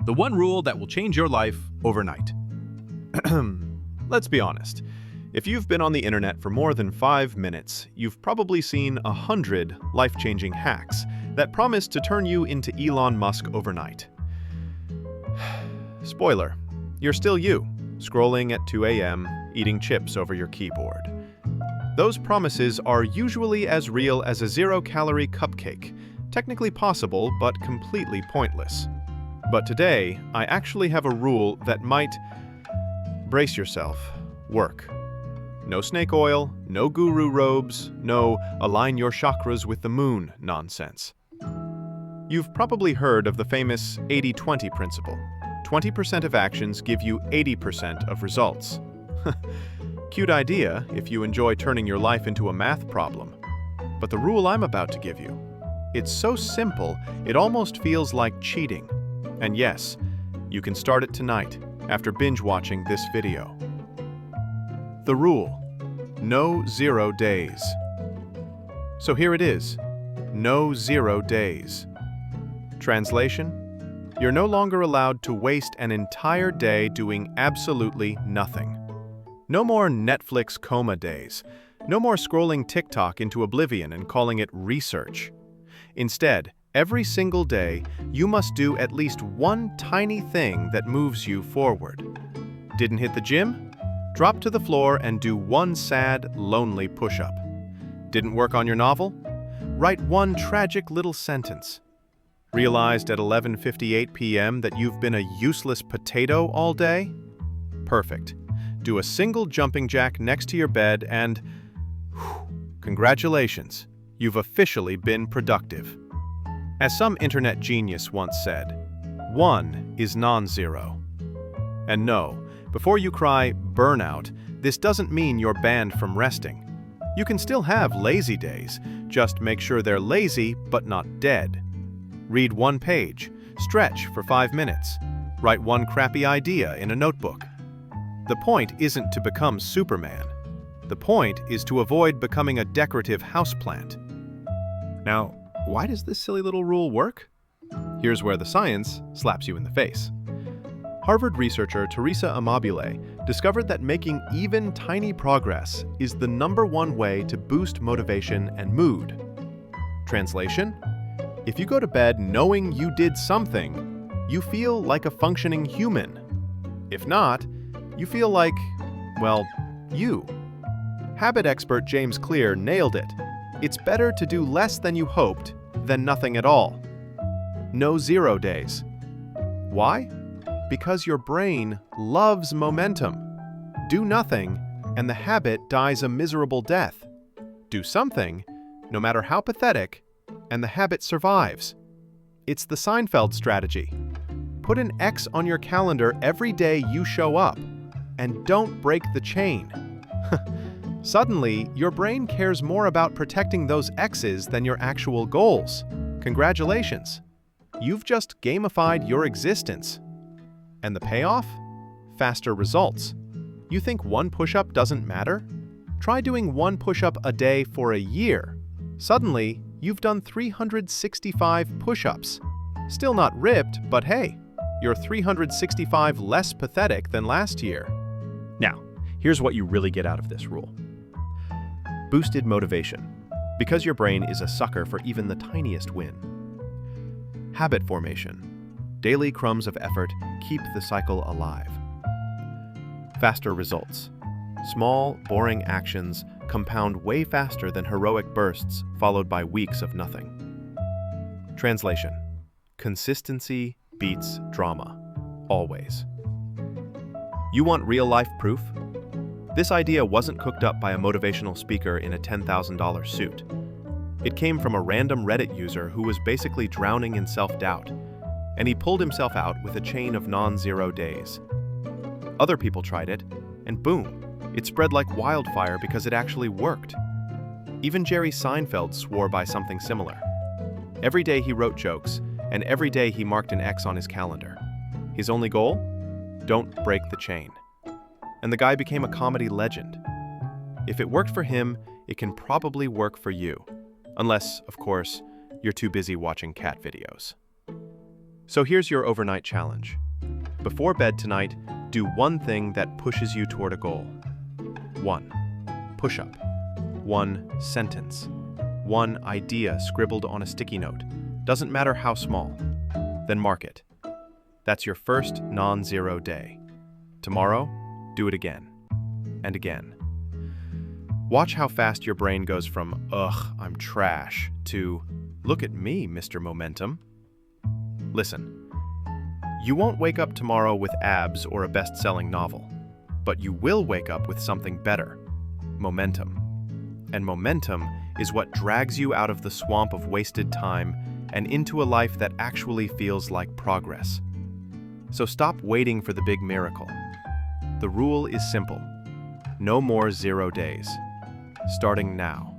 The one rule that will change your life overnight. Let's be honest. If you've been on the internet for more than 5 minutes, you've probably seen 100 life-changing hacks that promise to turn you into Elon Musk overnight. Spoiler, you're still you, scrolling at 2 a.m., eating chips over your keyboard. Those promises are usually as real as a 0-calorie cupcake, technically possible but completely pointless. But today, I actually have a rule that might, brace yourself, work. No snake oil, no guru robes, no align your chakras with the moon nonsense. You've probably heard of the famous 80-20 principle. 20% of actions give you 80% of results. Cute idea if you enjoy turning your life into a math problem. But the rule I'm about to give you, it's so simple it almost feels like cheating. And yes, you can start it tonight after binge-watching this video. The rule: no 0 days. So here it is, no 0 days. Translation: you're no longer allowed to waste an entire day doing absolutely nothing. No more Netflix coma days. No more scrolling TikTok into oblivion and calling it research. Instead, every single day, you must do at least one tiny thing that moves you forward. Didn't hit the gym? Drop to the floor and do one sad, lonely push-up. Didn't work on your novel? Write one tragic little sentence. Realized at 11:58 p.m. that you've been a useless potato all day? Perfect. Do a single jumping jack next to your bed and, congratulations, you've officially been productive. As some internet genius once said, 1 is non-zero. And no, before you cry burnout, this doesn't mean you're banned from resting. You can still have lazy days, just make sure they're lazy but not dead. Read one page, stretch for 5 minutes, write one crappy idea in a notebook. The point isn't to become Superman. The point is to avoid becoming a decorative houseplant. Now, why does this silly little rule work? Here's where the science slaps you in the face. Harvard researcher Teresa Amabile discovered that making even tiny progress is the #1 way to boost motivation and mood. Translation: if you go to bed knowing you did something, you feel like a functioning human. If not, you feel like, well, you. Habit expert James Clear nailed it. It's better to do less than you hoped than nothing at all. No 0 days. Why? Because your brain loves momentum. Do nothing, and the habit dies a miserable death. Do something, no matter how pathetic, and the habit survives. It's the Seinfeld strategy. Put an X on your calendar every day you show up, and don't break the chain. Suddenly, your brain cares more about protecting those X's than your actual goals. Congratulations. You've just gamified your existence. And the payoff? Faster results. You think one push-up doesn't matter? Try doing one push-up a day for a year. Suddenly, you've done 365 push-ups. Still not ripped, but hey, you're 365 less pathetic than last year. Now, here's what you really get out of this rule. Boosted motivation, because your brain is a sucker for even the tiniest win. Habit formation. Daily crumbs of effort keep the cycle alive. Faster results. Small, boring actions compound way faster than heroic bursts followed by weeks of nothing. Translation: consistency beats drama, always. You want real-life proof? This idea wasn't cooked up by a motivational speaker in a $10,000 suit. It came from a random Reddit user who was basically drowning in self-doubt, and he pulled himself out with a chain of non-0 days. Other people tried it, and boom, it spread like wildfire because it actually worked. Even Jerry Seinfeld swore by something similar. Every day he wrote jokes, and every day he marked an X on his calendar. His only goal? Don't break the chain. And the guy became a comedy legend. If it worked for him, it can probably work for you. Unless, of course, you're too busy watching cat videos. So here's your overnight challenge. Before bed tonight, do one thing that pushes you toward a goal. 1 push-up. 1 sentence. 1 idea scribbled on a sticky note. Doesn't matter how small. Then mark it. That's your first non-zero day. Tomorrow, do it again. And again. Watch how fast your brain goes from, ugh, I'm trash, to, look at me, Mr. Momentum. Listen, you won't wake up tomorrow with abs or a best-selling novel, but you will wake up with something better, momentum. And momentum is what drags you out of the swamp of wasted time and into a life that actually feels like progress. So stop waiting for the big miracle. The rule is simple. No more 0 days. Starting now.